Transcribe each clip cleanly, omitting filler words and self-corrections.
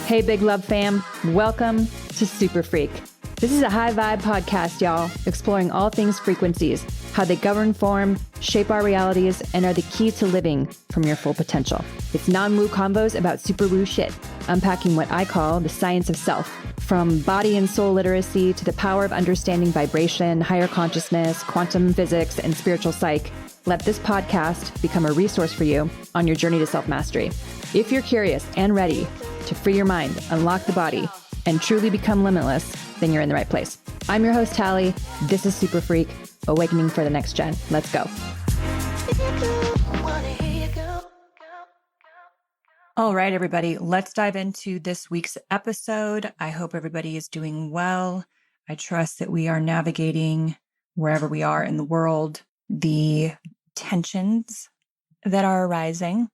Hey, Big Love fam. Welcome to SuperFreq. This is a high vibe podcast, y'all, exploring all things frequencies, how they govern, form, shape our realities, and are the key to living from your full potential. It's non-woo convos about super woo shit, unpacking what I call the science of self, from body and soul literacy to the power of understanding vibration, higher consciousness, quantum physics, and spiritual psych. Let this podcast become a resource for you on your journey to self-mastery. If you're curious and ready to free your mind, unlock the body, and truly become limitless, then you're in the right place. I'm your host, Talie. This is SuperFreq, awakening for the next gen. Let's go. All right, everybody, let's dive into this week's episode. I hope everybody is doing well. I trust that we are navigating wherever we are in the world, the tensions that are arising.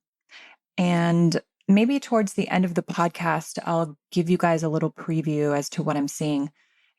And maybe towards the end of the podcast, I'll give you guys a little preview as to what I'm seeing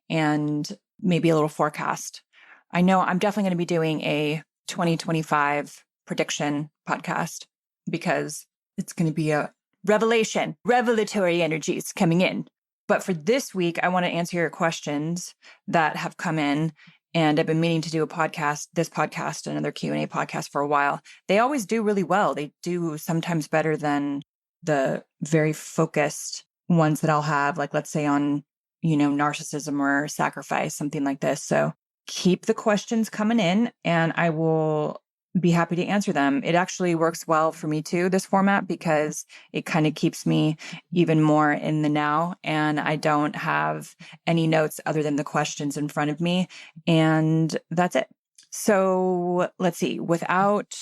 and maybe a little forecast. I know I'm definitely going to be doing a 2025 prediction podcast because it's going to be a revelatory energies coming in. But for this week, I want to answer your questions that have come in. And I've been meaning to do this podcast, another Q&A podcast for a while. They always do really well. They do sometimes better than the very focused ones that I'll have, like let's say on, narcissism or sacrifice, something like this. So keep the questions coming in and I will be happy to answer them. It actually works well for me too, this format, because it kind of keeps me even more in the now and I don't have any notes other than the questions in front of me. And that's it. So let's see, without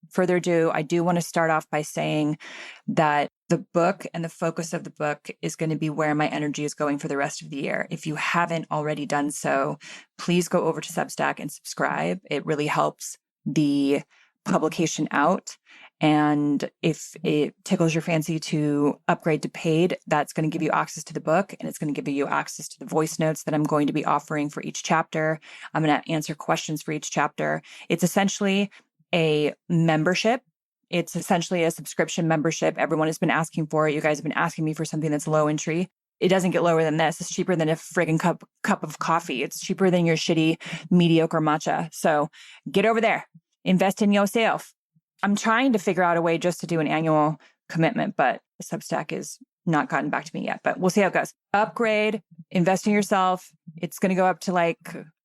further ado, I do want to start off by saying that the book and the focus of the book is going to be where my energy is going for the rest of the year. If you haven't already done so, please go over to Substack and subscribe. It really helps the publication out. And if it tickles your fancy to upgrade to paid, that's going to give you access to the book and it's going to give you access to the voice notes that I'm going to be offering for each chapter. I'm going to answer questions for each chapter. It's essentially a membership. It's essentially a subscription membership. Everyone has been asking for it. You guys have been asking me for something that's low entry. It doesn't get lower than this. It's cheaper than a friggin' cup of coffee. It's cheaper than your shitty, mediocre matcha. So get over there. Invest in yourself. I'm trying to figure out a way just to do an annual commitment, but Substack is not gotten back to me yet. But we'll see how it goes. Upgrade, invest in yourself. It's going to go up to like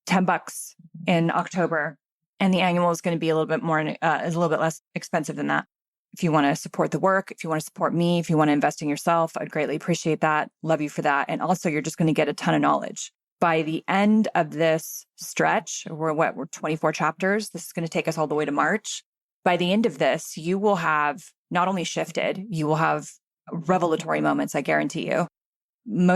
$10 in October. And the annual is going to be a little bit more, is a little bit less expensive than that. If you want to support the work, if you want to support me, if you want to invest in yourself, I'd greatly appreciate that. Love you for that. And also, you're just going to get a ton of knowledge. By the end of this stretch, we're 24 chapters. This is going to take us all the way to March. By the end of this, you will have not only shifted, you will have revelatory moments, I guarantee you.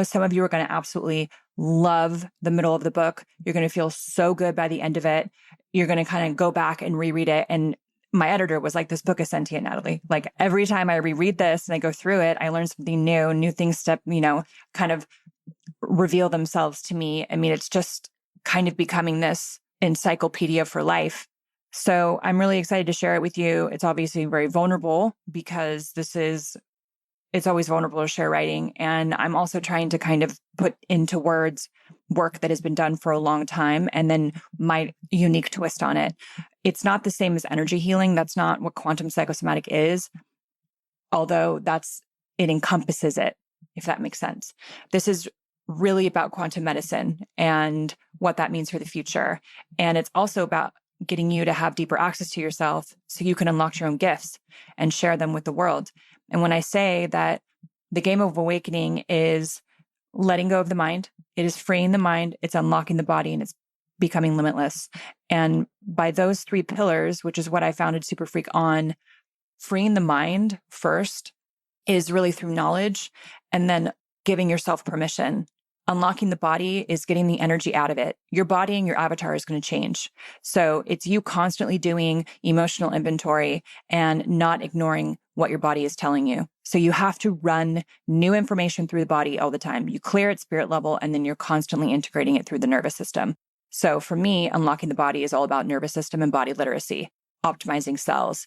Some of you are going to absolutely love the middle of the book. You're going to feel so good by the end of it. You're going to kind of go back and reread it. And my editor was like, this book is sentient, Natalie. Like every time I reread this and I go through it, I learn something new things kind of reveal themselves to me. I mean, it's just kind of becoming this encyclopedia for life. So I'm really excited to share it with you. It's obviously very vulnerable because it's always vulnerable to share writing. And I'm also trying to kind of put into words work that has been done for a long time and then my unique twist on it. It's not the same as energy healing. That's not what quantum psychosomatic is, although it encompasses it, if that makes sense. This is really about quantum medicine and what that means for the future. And it's also about getting you to have deeper access to yourself so you can unlock your own gifts and share them with the world. And when I say that the game of awakening is letting go of the mind, it is freeing the mind, it's unlocking the body, and it's becoming limitless. And by those three pillars, which is what I founded SuperFreq on, freeing the mind first is really through knowledge and then giving yourself permission. Unlocking the body is getting the energy out of it. Your body and your avatar is going to change. So it's you constantly doing emotional inventory and not ignoring what your body is telling you. So you have to run new information through the body all the time. You clear at spirit level, and then you're constantly integrating it through the nervous system. So for me, unlocking the body is all about nervous system and body literacy, optimizing cells,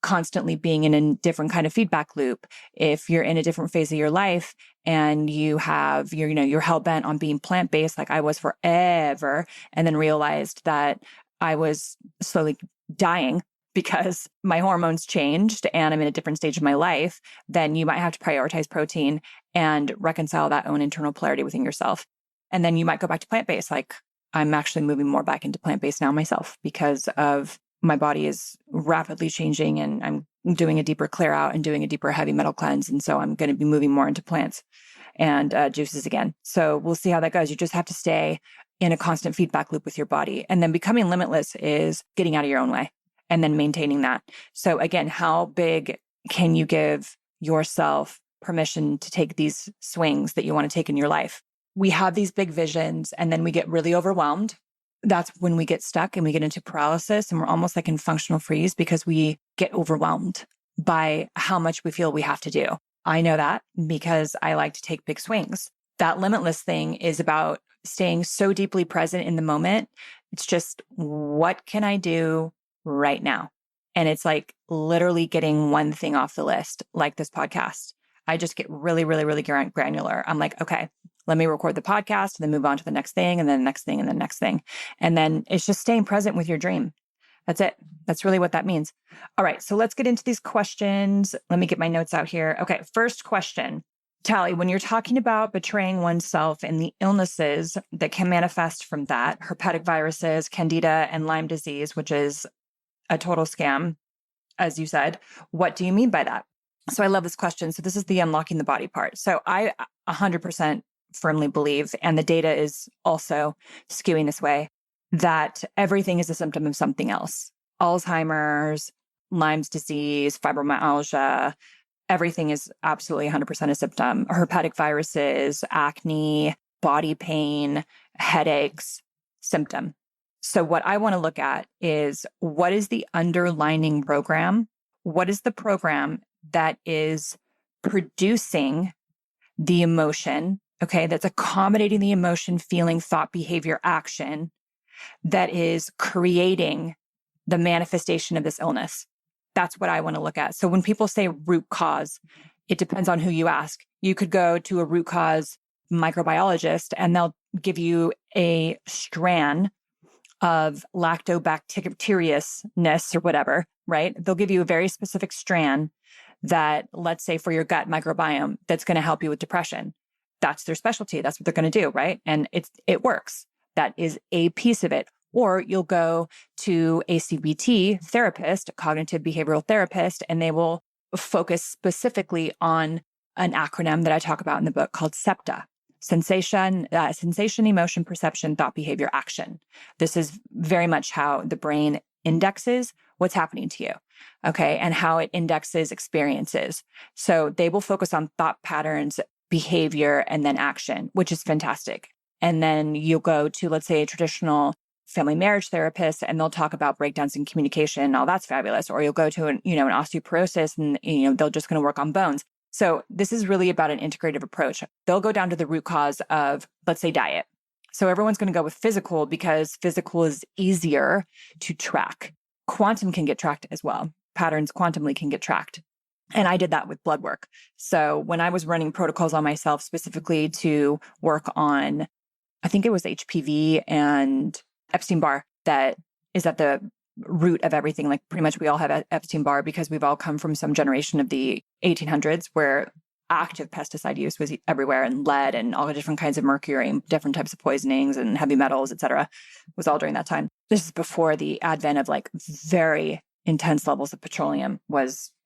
constantly being in a different kind of feedback loop, if you're in a different phase of your life and you're hell bent on being plant-based like I was forever, and then realized that I was slowly dying because my hormones changed and I'm in a different stage of my life, then you might have to prioritize protein and reconcile that own internal polarity within yourself. And then you might go back to plant-based. Like I'm actually moving more back into plant-based now myself because of my body is rapidly changing and I'm doing a deeper clear out and doing a deeper heavy metal cleanse. And so I'm going to be moving more into plants and juices again. So we'll see how that goes. You just have to stay in a constant feedback loop with your body. And then becoming limitless is getting out of your own way and then maintaining that. So again, how big can you give yourself permission to take these swings that you want to take in your life? We have these big visions and then we get really overwhelmed. That's when we get stuck and we get into paralysis and we're almost like in functional freeze because we get overwhelmed by how much we feel we have to do. I know that because I like to take big swings. That limitless thing is about staying so deeply present in the moment. It's just, what can I do right now? And it's like literally getting one thing off the list, like this podcast. I just get really, really, really granular. I'm like, okay, let me record the podcast and then move on to the next thing and then the next thing and the next thing. And then it's just staying present with your dream. That's it. That's really what that means. All right. So let's get into these questions. Let me get my notes out here. Okay. First question. Talie, when you're talking about betraying oneself and the illnesses that can manifest from that, herpetic viruses, candida, and Lyme disease, which is a total scam, as you said, what do you mean by that? So I love this question. So this is the unlocking the body part. So I 100% firmly believe, and the data is also skewing this way, that everything is a symptom of something else. Alzheimer's, Lyme's disease, fibromyalgia, everything is absolutely 100% a symptom. Herpetic viruses, acne, body pain, headaches, symptom. So what I want to look at is, what is the underlying program? What is the program that is producing the emotion, okay, that's accommodating the emotion, feeling, thought, behavior, action that is creating the manifestation of this illness? That's what I want to look at. So when people say root cause, it depends on who you ask. You could go to a root cause microbiologist and they'll give you a strand of lactobacteriousness or whatever, right? They'll give you a very specific strand that, let's say for your gut microbiome, that's going to help you with depression. That's their specialty. That's what they're going to do, right? And it works. That is a piece of it. Or you'll go to a CBT therapist, a cognitive behavioral therapist, and they will focus specifically on an acronym that I talk about in the book called SEPTA. Sensation, emotion, perception, thought, behavior, action. This is very much how the brain indexes what's happening to you, okay, and how it indexes experiences. So they will focus on thought patterns, behavior, and then action, which is fantastic. And then you'll go to, let's say, a traditional family marriage therapist, and they'll talk about breakdowns in communication. Oh, that's fabulous. Or you'll go to an osteoporosis, and they're just going to work on bones. So this is really about an integrative approach. They'll go down to the root cause of, let's say, diet. So everyone's going to go with physical because physical is easier to track. Quantum can get tracked as well. Patterns quantumly can get tracked. And I did that with blood work. So when I was running protocols on myself specifically to work on, I think it was HPV and Epstein-Barr that is at the root of everything. Like pretty much we all have Epstein-Barr because we've all come from some generation of the 1800s where active pesticide use was everywhere, and lead and all the different kinds of mercury and different types of poisonings and heavy metals, et cetera, was all during that time. This is before the advent of like very intense levels of petroleum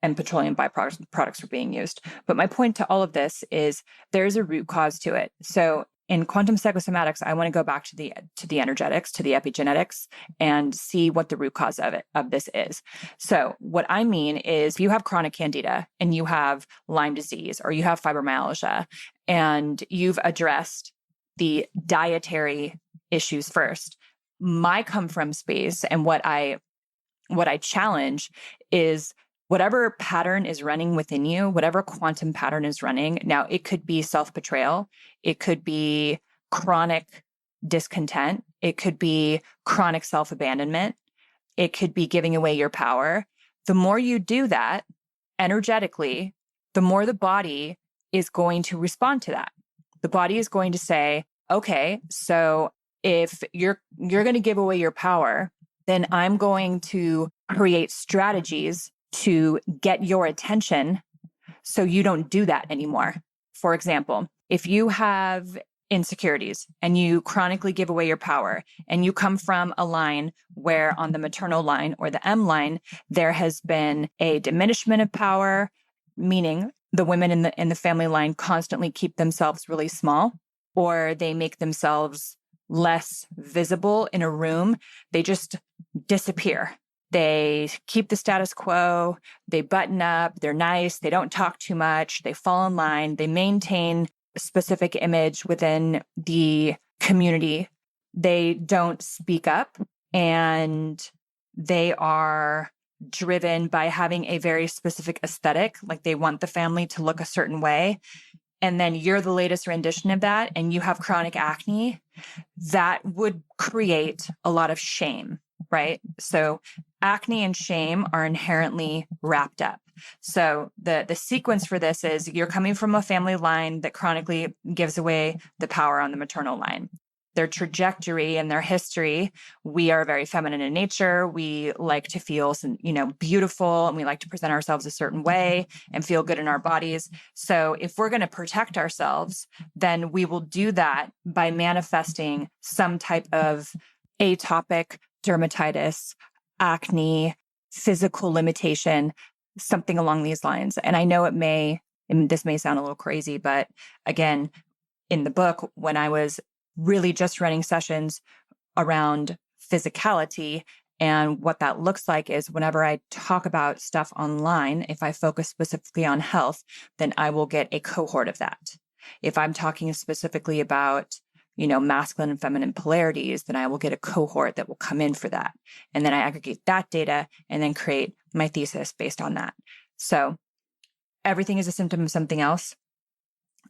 and petroleum byproducts were being used. But my point to all of this is there's a root cause to it. So in quantum psychosomatics, I want to go back to the energetics, to the epigenetics, and see what the root cause of this is. So what I mean is, if you have chronic candida and you have Lyme disease or you have fibromyalgia, and you've addressed the dietary issues first, my come from space and what I challenge is whatever pattern is running within you, whatever quantum pattern is running. Now, it could be self-betrayal. It could be chronic discontent. It could be chronic self-abandonment. It could be giving away your power. the more you do that energetically, the more the body is going to respond to that. The body is going to say, okay, so if you're going to give away your power, then I'm going to create strategies to get your attention so you don't do that anymore. For example, if you have insecurities and you chronically give away your power and you come from a line where on the maternal line or the M line, there has been a diminishment of power, meaning the women in the family line constantly keep themselves really small, or they make themselves less visible in a room. They just disappear. They keep the status quo. They button up. They're nice. They don't talk too much. They fall in line. They maintain a specific image within the community. They don't speak up, and they are driven by having a very specific aesthetic. Like they want the family to look a certain way. And then you're the latest rendition of that, and you have chronic acne. That would create a lot of shame, right? So acne and shame are inherently wrapped up. So the sequence for this is you're coming from a family line that chronically gives away the power on the maternal line. Their trajectory and their history, we are very feminine in nature. We like to feel, beautiful, and we like to present ourselves a certain way and feel good in our bodies. So if we're going to protect ourselves, then we will do that by manifesting some type of atopic dermatitis, acne, physical limitation, something along these lines. And I know this may sound a little crazy, but again, in the book, when I was really just running sessions around physicality, and what that looks like is whenever I talk about stuff online, if I focus specifically on health, then I will get a cohort of that. If I'm talking specifically about masculine and feminine polarities, then I will get a cohort that will come in for that. And then I aggregate that data and then create my thesis based on that. So everything is a symptom of something else.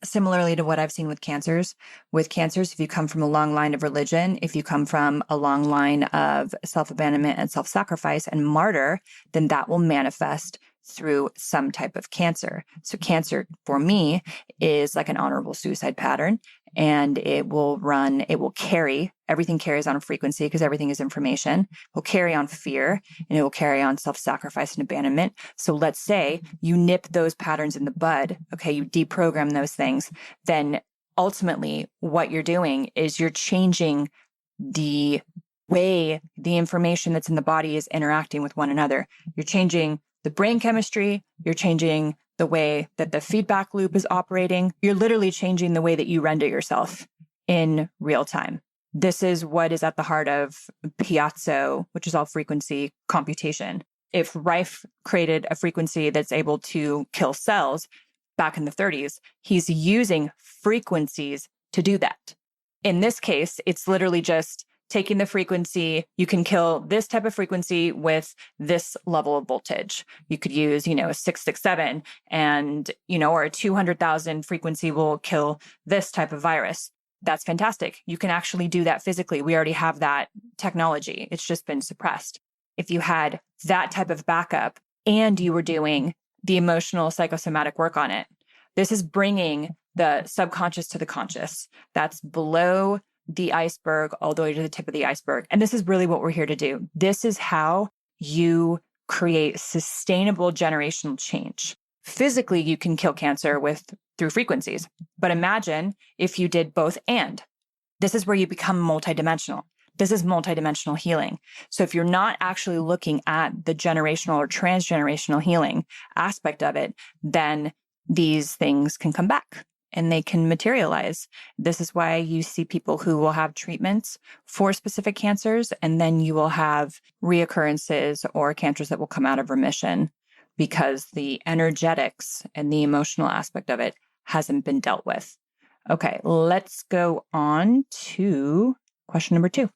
Similarly to what I've seen with cancers. With cancers, if you come from a long line of religion, if you come from a long line of self-abandonment and self-sacrifice and martyr, then that will manifest through some type of cancer. So cancer for me is like an honorable suicide pattern, and everything carries on a frequency because everything is information. It will carry on fear, and it will carry on self-sacrifice and abandonment. So let's say you nip those patterns in the bud, okay, you deprogram those things, then ultimately what you're doing is you're changing the way the information that's in the body is interacting with one another. You're changing the brain chemistry, you're changing the way that the feedback loop is operating. You're literally changing the way that you render yourself in real time. This is what is at the heart of Piazzo, which is all frequency computation. If Rife created a frequency that's able to kill cells back in the 30s, he's using frequencies to do that. In this case, it's literally just taking the frequency. You can kill this type of frequency with this level of voltage. You could use, a 667 and, or a 200,000 frequency will kill this type of virus. That's fantastic. You can actually do that physically. We already have that technology. It's just been suppressed. If you had that type of backup and you were doing the emotional psychosomatic work on it, this is bringing the subconscious to the conscious. That's below the iceberg all the way to the tip of the iceberg. And this is really what we're here to do. This is how you create sustainable generational change. Physically, you can kill cancer through frequencies. But imagine if you did both and. This is where you become multidimensional. This is multidimensional healing. So if you're not actually looking at the generational or transgenerational healing aspect of it, then these things can come back and they can materialize. This is why you see people who will have treatments for specific cancers, and then you will have reoccurrences or cancers that will come out of remission because the energetics and the emotional aspect of it hasn't been dealt with. Okay, let's go on to question number 2.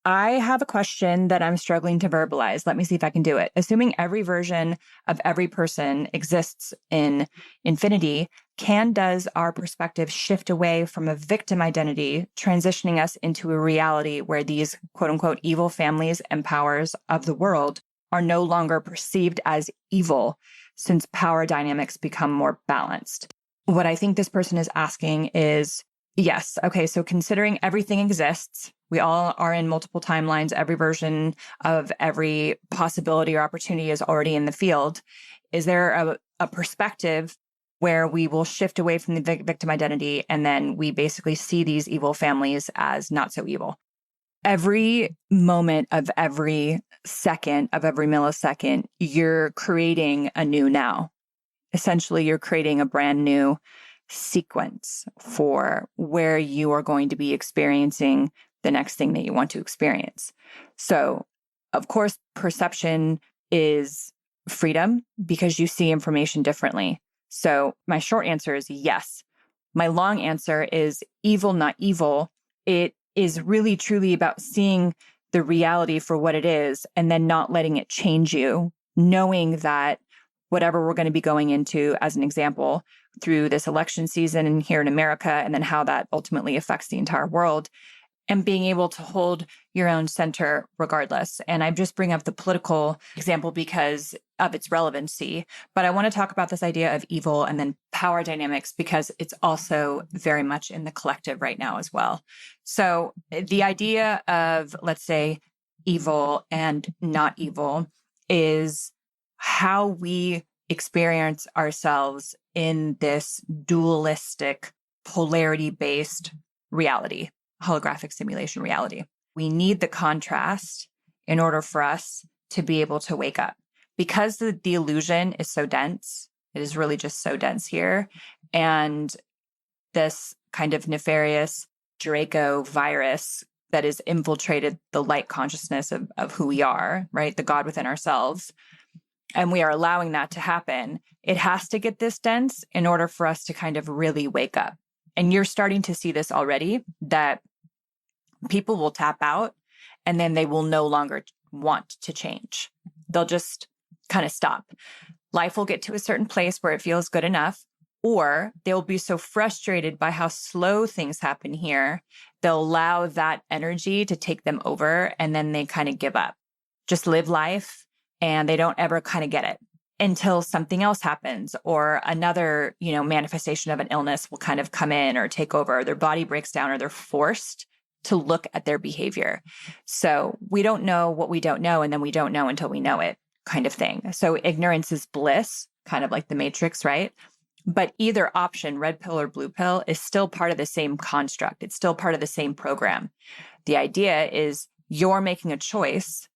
I have a question that I'm struggling to verbalize. Let me see if I can do it. Assuming every version of every person exists in infinity, does our perspective shift away from a victim identity, transitioning us into a reality where these quote unquote evil families and powers of the world are no longer perceived as evil since power dynamics become more balanced. What I think this person is asking is, yes, okay, so considering everything exists, we all are in multiple timelines, every version of every possibility or opportunity is already in the field. Is there a perspective where we will shift away from the victim identity and then we basically see these evil families as not so evil? Every moment of every second of every millisecond, you're creating a new now. Essentially, you're creating a brand new sequence for where you are going to be experiencing the next thing that you want to experience. So, of course, perception is freedom because you see information differently. So my short answer is yes. My long answer is evil, not evil. It is really truly about seeing the reality for what it is and then not letting it change you, knowing that whatever we're going to be going into, as an example, through this election season and here in America, and then how that ultimately affects the entire world, and being able to hold your own center regardless. And I just bring up the political example because of its relevancy, but I want to talk about this idea of evil and then power dynamics because it's also very much in the collective right now as well. So the idea of, let's say, evil and not evil is how we experience ourselves in this dualistic, polarity-based reality, holographic simulation reality. We need the contrast in order for us to be able to wake up. Because the illusion is so dense, it is really just so dense here. And this kind of nefarious Draco virus that has infiltrated the light consciousness of who we are, right? The God within ourselves. And we are allowing that to happen. It has to get this dense in order for us to kind of really wake up. And you're starting to see this already, that people will tap out and then they will no longer want to change. They'll just kind of stop. Life will get to a certain place where it feels good enough, or they'll be so frustrated by how slow things happen here, they'll allow that energy to take them over and then they kind of give up. Just live life and they don't ever kind of get it until something else happens or another, manifestation of an illness will kind of come in or take over. Their body breaks down or they're forced to look at their behavior. So we don't know what we don't know, and then we don't know until we know it, kind of thing. So ignorance is bliss, kind of like the Matrix, right? But either option, red pill or blue pill, is still part of the same construct. It's still part of the same program. The idea is you're making a choice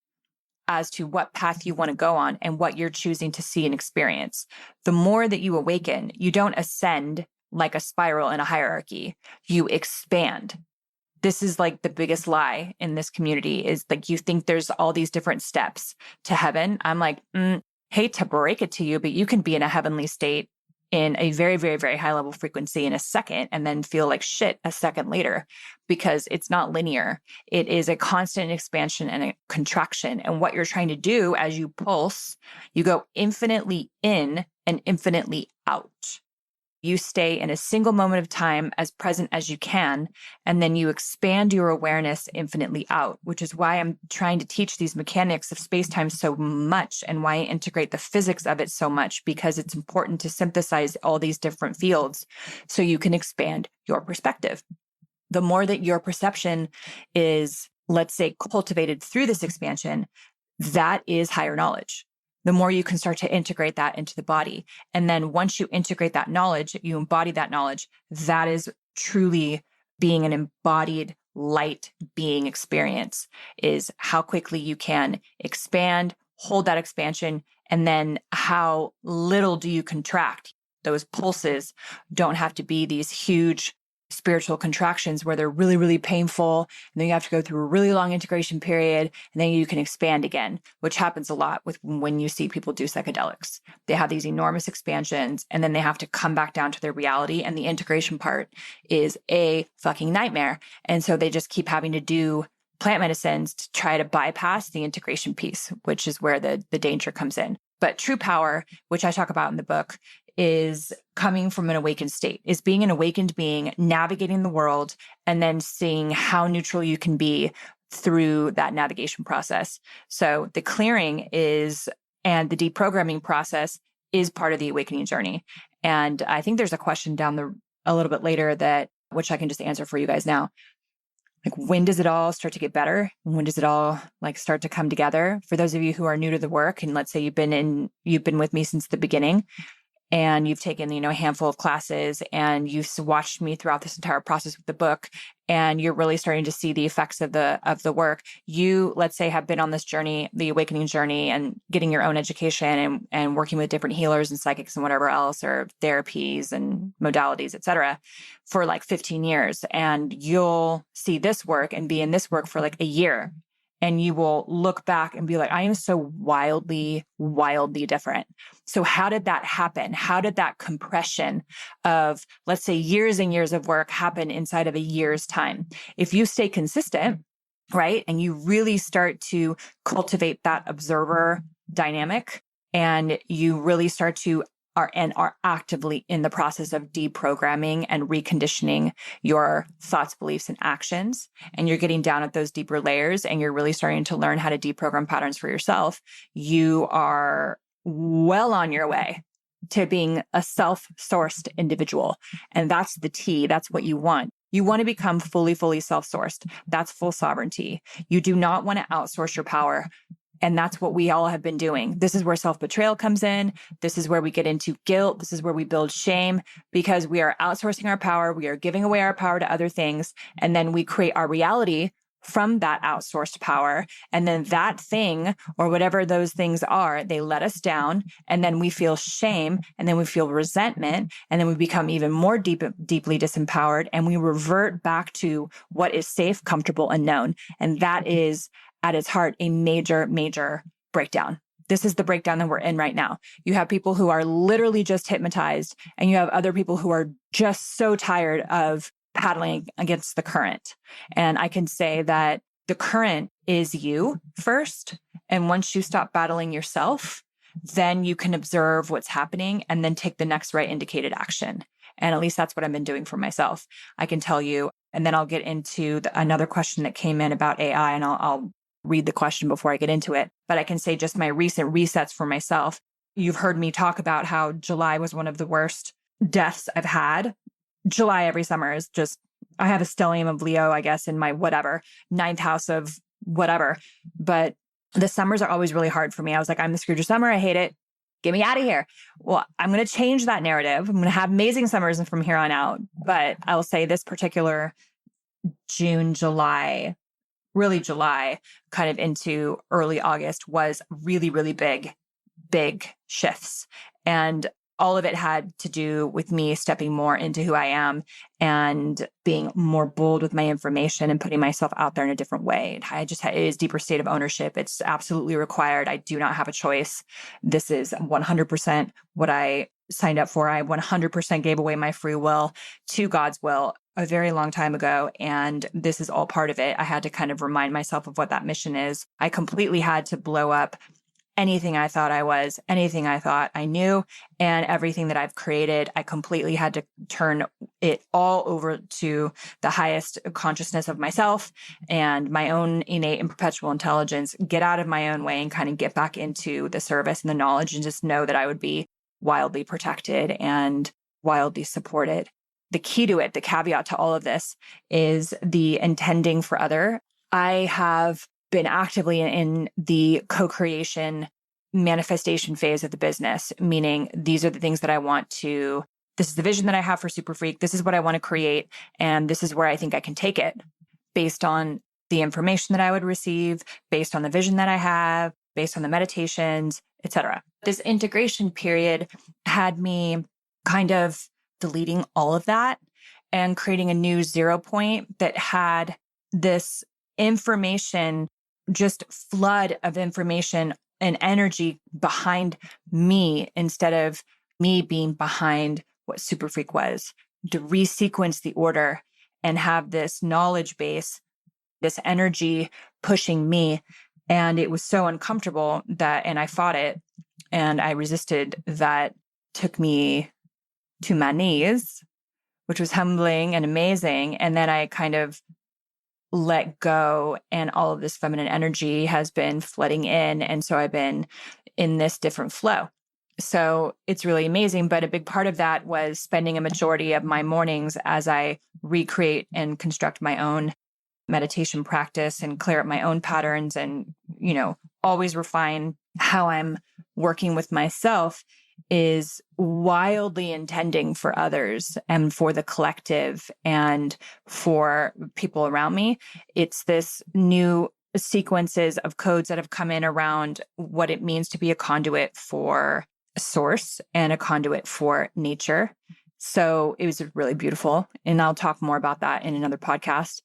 as to what path you want to go on and what you're choosing to see and experience. The more that you awaken, you don't ascend like a spiral in a hierarchy. You expand. This is like the biggest lie in this community is like you think there's all these different steps to heaven. I'm like, hate to break it to you, but you can be in a heavenly state in a very, very, very high level frequency in a second and then feel like shit a second later because it's not linear. It is a constant expansion and a contraction. And what you're trying to do as you pulse, you go infinitely in and infinitely out. You stay in a single moment of time as present as you can, and then you expand your awareness infinitely out, which is why I'm trying to teach these mechanics of space-time so much and why I integrate the physics of it so much, because it's important to synthesize all these different fields so you can expand your perspective. The more that your perception is, let's say, cultivated through this expansion, that is higher knowledge. The more you can start to integrate that into the body. And then once you integrate that knowledge, you embody that knowledge, that is truly being an embodied light being experience, is how quickly you can expand, hold that expansion, and then how little do you contract. Those pulses don't have to be these huge spiritual contractions where they're really, really painful. And then you have to go through a really long integration period. And then you can expand again, which happens a lot with when you see people do psychedelics. They have these enormous expansions and then they have to come back down to their reality. And the integration part is a fucking nightmare. And so they just keep having to do plant medicines to try to bypass the integration piece, which is where the danger comes in. But true power, which I talk about in the book, is coming from an awakened state, is being an awakened being, navigating the world, and then seeing how neutral you can be through that navigation process. So the clearing and the deprogramming process is part of the awakening journey. And I think there's a question a little bit later which I can just answer for you guys now. Like, when does it all start to get better? When does it all start to come together? For those of you who are new to the work, and let's say you've been with me since the beginning, and you've taken, a handful of classes, and you've watched me throughout this entire process with the book, and you're really starting to see the effects of the work. You, let's say, have been on this journey, the awakening journey, and getting your own education and working with different healers and psychics and whatever else, or therapies and modalities, et cetera, for 15 years. And you'll see this work and be in this work for a year. And you will look back and be like, I am so wildly, wildly different. So how did that happen? How did that compression of, let's say, years and years of work happen inside of a year's time? If you stay consistent, right, and you really start to cultivate that observer dynamic, and you really start to are actively in the process of deprogramming and reconditioning your thoughts, beliefs, and actions, and you're getting down at those deeper layers, and you're really starting to learn how to deprogram patterns for yourself, you are well on your way to being a self-sourced individual. And that's the T. That's what you want. You want to become fully self-sourced. That's full sovereignty. You do not want to outsource your power. And that's what we all have been doing. This is where self-betrayal comes in. This is where we get into guilt. This is where we build shame, because we are outsourcing our power. We are giving away our power to other things. And then we create our reality from that outsourced power. And then that thing, or whatever those things are, they let us down. And then we feel shame. And then we feel resentment. And then we become even more deeply disempowered. And we revert back to what is safe, comfortable, and known. And that is, at its heart, a major, major breakdown. This is the breakdown that we're in right now. You have people who are literally just hypnotized, and you have other people who are just so tired of paddling against the current. And I can say that the current is you first. And once you stop battling yourself, then you can observe what's happening and then take the next right indicated action. And at least that's what I've been doing for myself. I can tell you, and then I'll get into another question that came in about AI, and I'll read the question before I get into it. But I can say just my recent resets for myself. You've heard me talk about how July was one of the worst deaths I've had. July every summer is just, I have a stellium of Leo, I guess, in my whatever, ninth house of whatever. But the summers are always really hard for me. I was like, I'm the Scrooge of summer. I hate it. Get me out of here. Well, I'm going to change that narrative. I'm going to have amazing summers from here on out. But I will say this particular June, July, really July, kind of into early August, was really, really big shifts. And all of it had to do with me stepping more into who I am and being more bold with my information and putting myself out there in a different way. It is deeper state of ownership. It's absolutely required. I do not have a choice. This is 100% what I signed up for. I 100% gave away my free will to God's will a very long time ago. And this is all part of it. I had to kind of remind myself of what that mission is. I completely had to blow up anything I thought I was, anything I thought I knew, and everything that I've created. I completely had to turn it all over to the highest consciousness of myself and my own innate and perpetual intelligence, get out of my own way and kind of get back into the service and the knowledge, and just know that I would be wildly protected and wildly supported. The key to it, the caveat to all of this, is the intending for other. I have been actively in the co-creation manifestation phase of the business, meaning these are the things that I want to, this is the vision that I have for SuperFreq. This is what I want to create. And this is where I think I can take it based on the information that I would receive, based on the vision that I have, based on the meditations, etc. This integration period had me kind of deleting all of that and creating a new 0 point that had this information, just flood of information and energy behind me instead of me being behind what SuperFreq was, to resequence the order and have this knowledge base, this energy pushing me. And it was so uncomfortable and I fought it and I resisted, that took me to my knees, which was humbling and amazing. And then I kind of let go, and all of this feminine energy has been flooding in. And so I've been in this different flow. So it's really amazing. But a big part of that was spending a majority of my mornings as I recreate and construct my own meditation practice and clear up my own patterns and, always refine how I'm working with myself, is wildly intending for others and for the collective and for people around me. It's this new sequences of codes that have come in around what it means to be a conduit for source and a conduit for nature. So it was really beautiful. And I'll talk more about that in another podcast.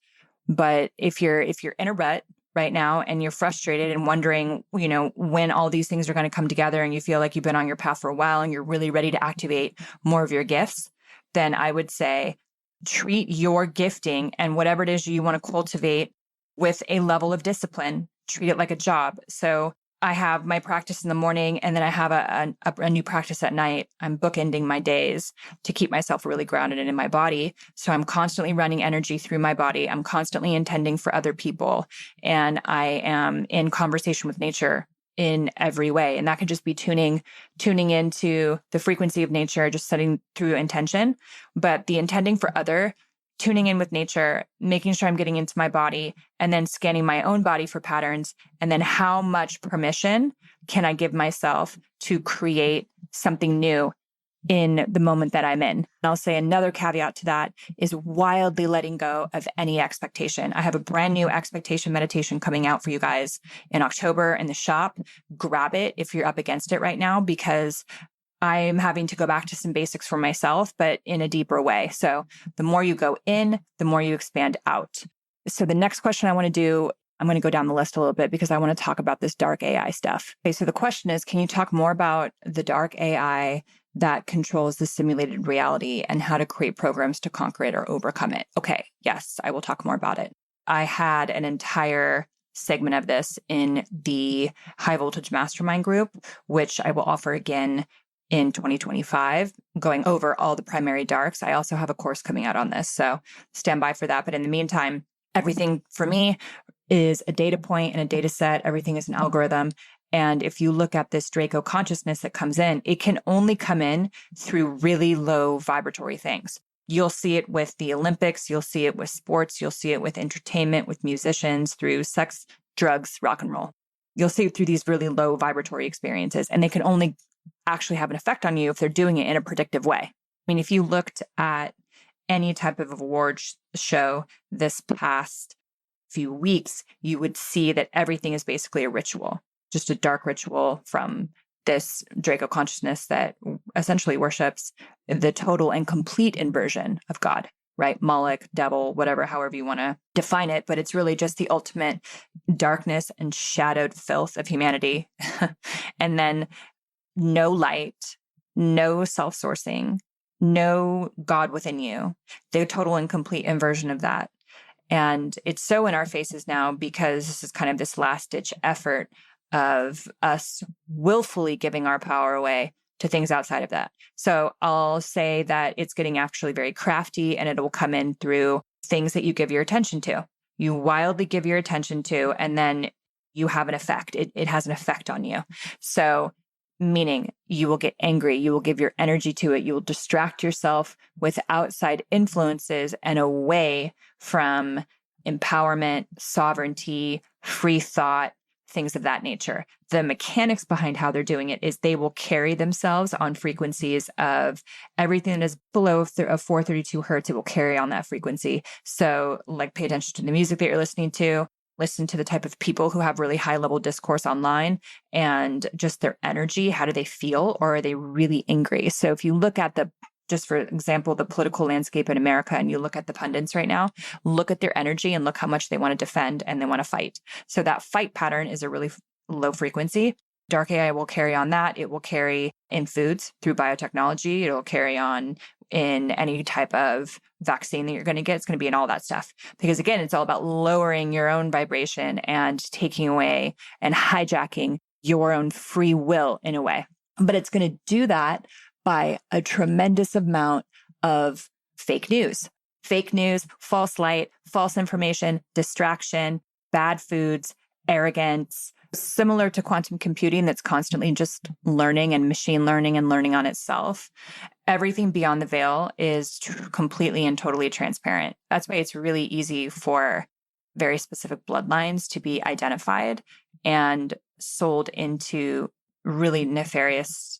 But if you're in a rut right now and you're frustrated and wondering, when all these things are going to come together, and you feel like you've been on your path for a while and you're really ready to activate more of your gifts, then I would say treat your gifting and whatever it is you want to cultivate with a level of discipline. Treat it like a job. So I have my practice in the morning, and then I have a new practice at night. I'm bookending my days to keep myself really grounded and in my body. So I'm constantly running energy through my body. I'm constantly intending for other people. And I am in conversation with nature in every way. And that could just be tuning into the frequency of nature, just setting through intention. But the intending for other, tuning in with nature, making sure I'm getting into my body, and then scanning my own body for patterns. And then how much permission can I give myself to create something new in the moment that I'm in? And I'll say another caveat to that is wildly letting go of any expectation. I have a brand new expectation meditation coming out for you guys in October in the shop. Grab it if you're up against it right now, because I'm having to go back to some basics for myself, but in a deeper way. So the more you go in, the more you expand out. So the next question I want to do, I'm going to go down the list a little bit because I want to talk about this dark AI stuff. Okay, so the question is, can you talk more about the dark AI that controls the simulated reality and how to create programs to conquer it or overcome it? Okay, yes, I will talk more about it. I had an entire segment of this in the High Voltage Mastermind group, which I will offer again in 2025, going over all the primary darks. I also have a course coming out on this, so stand by for that. But in the meantime, everything for me is a data point and a data set. Everything is an algorithm. And if you look at this Draco consciousness that comes in, it can only come in through really low vibratory things. You'll see it with the Olympics. You'll see it with sports. You'll see it with entertainment, with musicians, through sex, drugs, rock and roll. You'll see it through these really low vibratory experiences, and they can only actually have an effect on you if they're doing it in a predictive way. I mean, if you looked at any type of award show this past few weeks, you would see that everything is basically a ritual, just a dark ritual from this Draco consciousness that essentially worships the total and complete inversion of God, right? Moloch, devil, whatever, however you want to define it. But it's really just the ultimate darkness and shadowed filth of humanity. And then no light, no self-sourcing, no God within you, the total and complete inversion of that. And it's so in our faces now because this is kind of this last-ditch effort of us willfully giving our power away to things outside of that. So I'll say that it's getting actually very crafty, and it will come in through things that you give your attention to. You wildly give your attention to, and then you have an effect. It has an effect on you. So meaning you will get angry, you will give your energy to it, you will distract yourself with outside influences and away from empowerment, sovereignty, free thought, things of that nature. The mechanics behind how they're doing it is they will carry themselves on frequencies of everything that is below 432 hertz. It will carry on that frequency. So like pay attention to the music that you're listening to, listen to the type of people who have really high level discourse online and just their energy. How do they feel? Or are they really angry? So if you look at just for example, the political landscape in America, and you look at the pundits right now, look at their energy and look how much they want to defend and they want to fight. So that fight pattern is a really low frequency. Dark AI will carry on that. It will carry in foods through biotechnology. It'll carry on in any type of vaccine that you're going to get. It's going to be in all that stuff. Because again, it's all about lowering your own vibration and taking away and hijacking your own free will in a way. But it's going to do that by a tremendous amount of fake news. fake news, false light, false information, distraction, bad foods, arrogance, similar to quantum computing that's constantly just learning and machine learning and learning on itself. Everything beyond the veil is completely and totally transparent. That's why it's really easy for very specific bloodlines to be identified and sold into really nefarious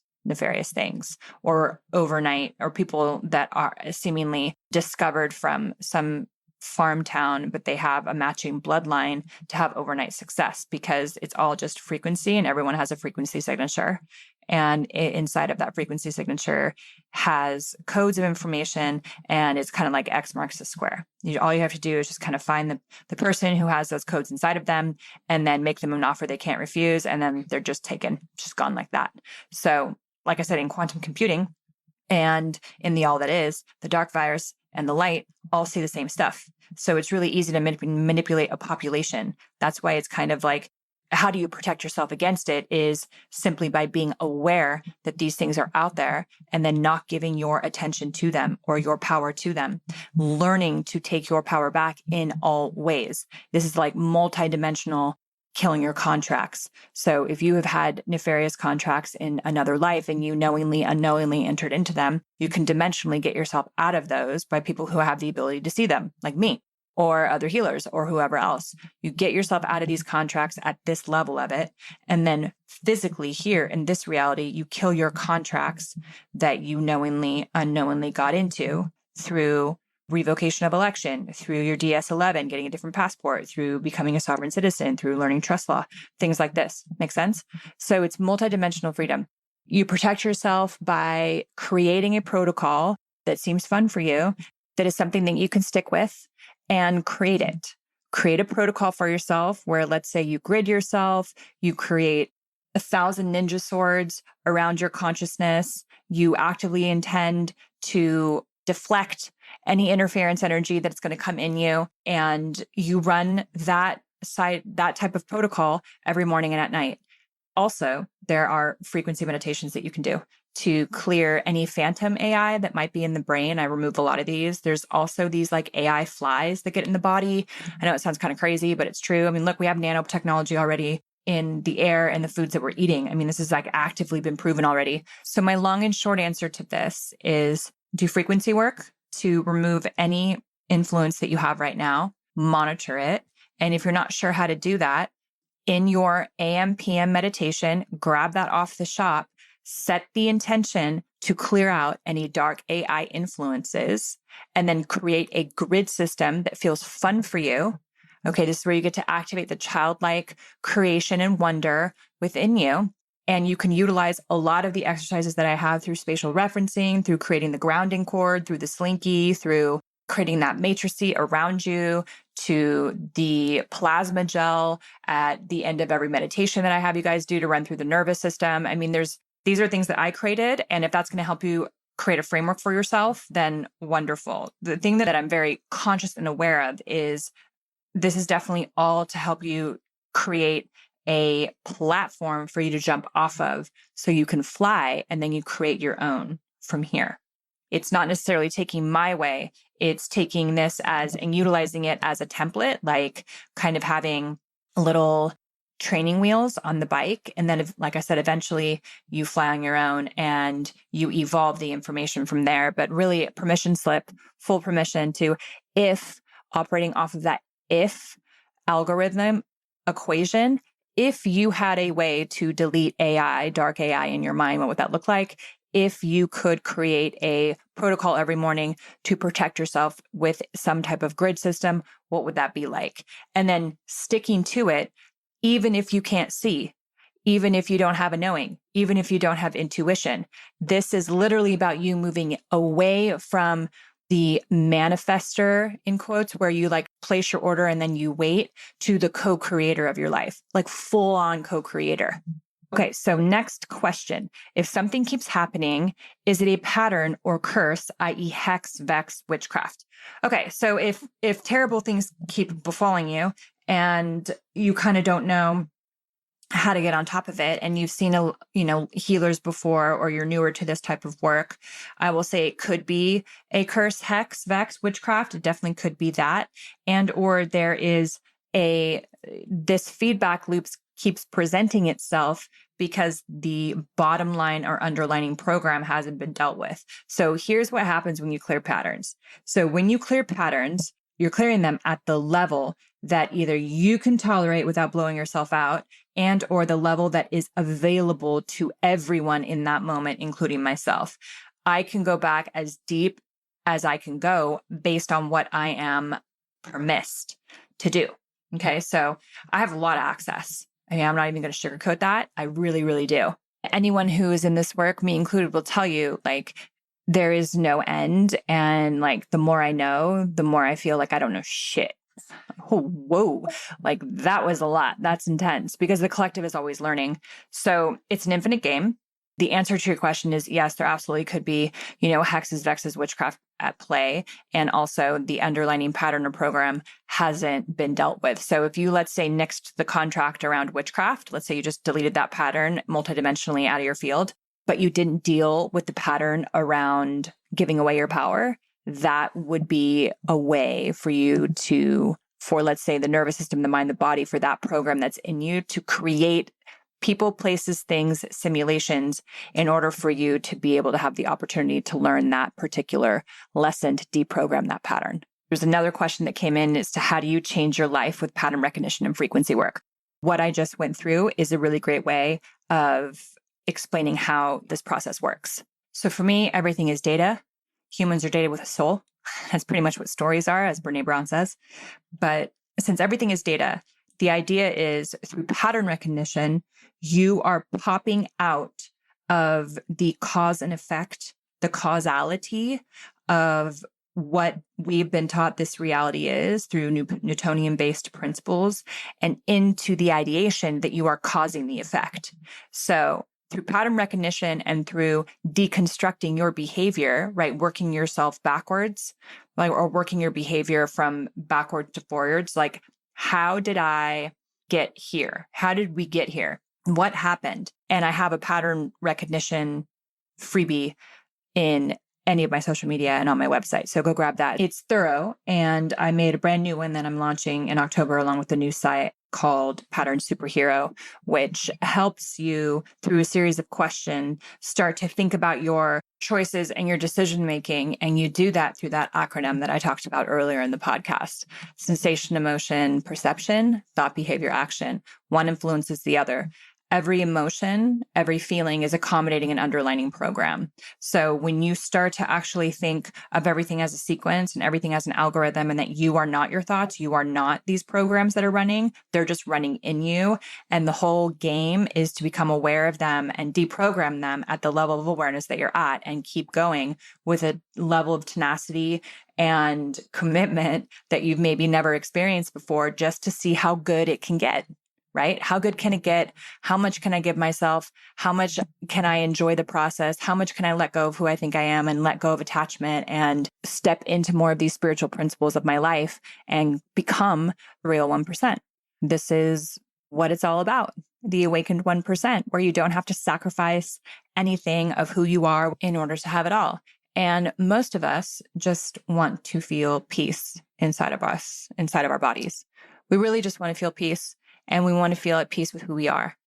things, or overnight, or people that are seemingly discovered from some farm town, but they have a matching bloodline to have overnight success, because it's all just frequency and everyone has a frequency signature. And inside of that frequency signature has codes of information, and it's kind of like X marks the square. All you have to do is just kind of find the person who has those codes inside of them, and then make them an offer they can't refuse. And then they're just gone like that. So like I said, in quantum computing and in the all that is, the dark virus and the light all see the same stuff. So it's really easy to manipulate a population. That's why it's kind of like, how do you protect yourself against it is simply by being aware that these things are out there, and then not giving your attention to them or your power to them. Learning to take your power back in all ways. This is like multidimensional killing your contracts. So if you have had nefarious contracts in another life and you knowingly, unknowingly entered into them, you can dimensionally get yourself out of those by people who have the ability to see them, like me or other healers or whoever else. You get yourself out of these contracts at this level of it. And then physically here in this reality, you kill your contracts that you knowingly, unknowingly got into through revocation of election, through your DS-11, getting a different passport, through becoming a sovereign citizen, through learning trust law, things like this. Make sense? So it's multidimensional freedom. You protect yourself by creating a protocol that seems fun for you, that is something that you can stick with, and create it. Create a protocol for yourself where, let's say, you grid yourself, you create 1,000 ninja swords around your consciousness, you actively intend to deflect any interference energy that's going to come in you, and you run that type of protocol every morning and at night. Also, there are frequency meditations that you can do to clear any phantom AI that might be in the brain. I remove a lot of these. There's also these like AI flies that get in the body. I know it sounds kind of crazy, but it's true. I mean, look, we have nanotechnology already in the air and the foods that we're eating. I mean, this has like actively been proven already. So my long and short answer to this is do frequency work to remove any influence that you have right now, monitor it. And if you're not sure how to do that, in your AM, PM meditation, grab that off the shop, set the intention to clear out any dark AI influences, and then create a grid system that feels fun for you. Okay, this is where you get to activate the childlike creation and wonder within you. And you can utilize a lot of the exercises that I have through spatial referencing, through creating the grounding cord, through the slinky, through creating that matrice around you, to the plasma gel at the end of every meditation that I have you guys do to run through the nervous system. I mean, these are things that I created. And if that's going to help you create a framework for yourself, then wonderful. The thing that I'm very conscious and aware of is this is definitely all to help you create a platform for you to jump off of so you can fly, and then you create your own from here. It's not necessarily taking my way. It's taking this and utilizing it as a template, like kind of having little training wheels on the bike. And then, like I said, eventually you fly on your own and you evolve the information from there. But really, permission slip, full permission to, if operating off of that if algorithm equation, if you had a way to delete AI, dark AI in your mind, what would that look like? If you could create a protocol every morning to protect yourself with some type of grid system, what would that be like? And then sticking to it, even if you can't see, even if you don't have a knowing, even if you don't have intuition. This is literally about you moving away from the manifester, in quotes, where you like place your order and then you wait, to the co-creator of your life, like full on co-creator. Okay, so next question. If something keeps happening, is it a pattern or curse, i.e. hex, vex, witchcraft? Okay, so if terrible things keep befalling you and you kind of don't know how to get on top of it, and you've seen healers before, or you're newer to this type of work, I will say it could be a curse, hex, vex, witchcraft. It definitely could be that. And or there is this feedback loops keeps presenting itself because the bottom line or underlining program hasn't been dealt with. So here's what happens when you clear patterns. So when you clear patterns, you're clearing them at the level that either you can tolerate without blowing yourself out, and or the level that is available to everyone in that moment, including myself. I can go back as deep as I can go based on what I am permissed to do. Okay, so I have a lot of access. I mean, I'm not even going to sugarcoat that. I really, really do. Anyone who is in this work, me included, will tell you, like, there is no end. And like, the more I know, the more I feel like I don't know shit. Oh, whoa, like that was a lot. That's intense, because the collective is always learning. So it's an infinite game. The answer to your question is yes, there absolutely could be, hexes, vexes, witchcraft at play. And also the underlining pattern or program hasn't been dealt with. So if you, let's say, nixed the contract around witchcraft, let's say you just deleted that pattern multidimensionally out of your field, but you didn't deal with the pattern around giving away your power, that would be a way for you for, let's say, the nervous system, the mind, the body, for that program that's in you to create people, places, things, simulations, in order for you to be able to have the opportunity to learn that particular lesson, to deprogram that pattern. There's another question that came in as to how do you change your life with pattern recognition and frequency work? What I just went through is a really great way of explaining how this process works. So for me, everything is data. Humans are data with a soul. That's pretty much what stories are, as Brene Brown says. But since everything is data, the idea is through pattern recognition, you are popping out of the cause and effect, the causality of what we've been taught this reality is through Newtonian-based principles, and into the ideation that you are causing the effect. So through pattern recognition and through deconstructing your behavior, right, working yourself backwards, like, or working your behavior from backwards to forwards, like, how did I get here? How did we get here? What happened? And I have a pattern recognition freebie in any of my social media and on my website. So go grab that. It's thorough. And I made a brand new one that I'm launching in October along with the new site called Pattern Superhero, which helps you through a series of questions start to think about your choices and your decision making. And you do that through that acronym that I talked about earlier in the podcast: sensation, emotion, perception, thought, behavior, action. One influences the other. Every emotion, every feeling is accommodating an underlining program. So when you start to actually think of everything as a sequence and everything as an algorithm, and that you are not your thoughts, you are not these programs that are running, they're just running in you. And the whole game is to become aware of them and deprogram them at the level of awareness that you're at, and keep going with a level of tenacity and commitment that you've maybe never experienced before, just to see how good it can get. Right? How good can it get? How much can I give myself? How much can I enjoy the process? How much can I let go of who I think I am and let go of attachment and step into more of these spiritual principles of my life and become the real 1%? This is what it's all about. The awakened 1%, where you don't have to sacrifice anything of who you are in order to have it all. And most of us just want to feel peace inside of us, inside of our bodies. We really just want to feel peace. And we want to feel at peace with who we are.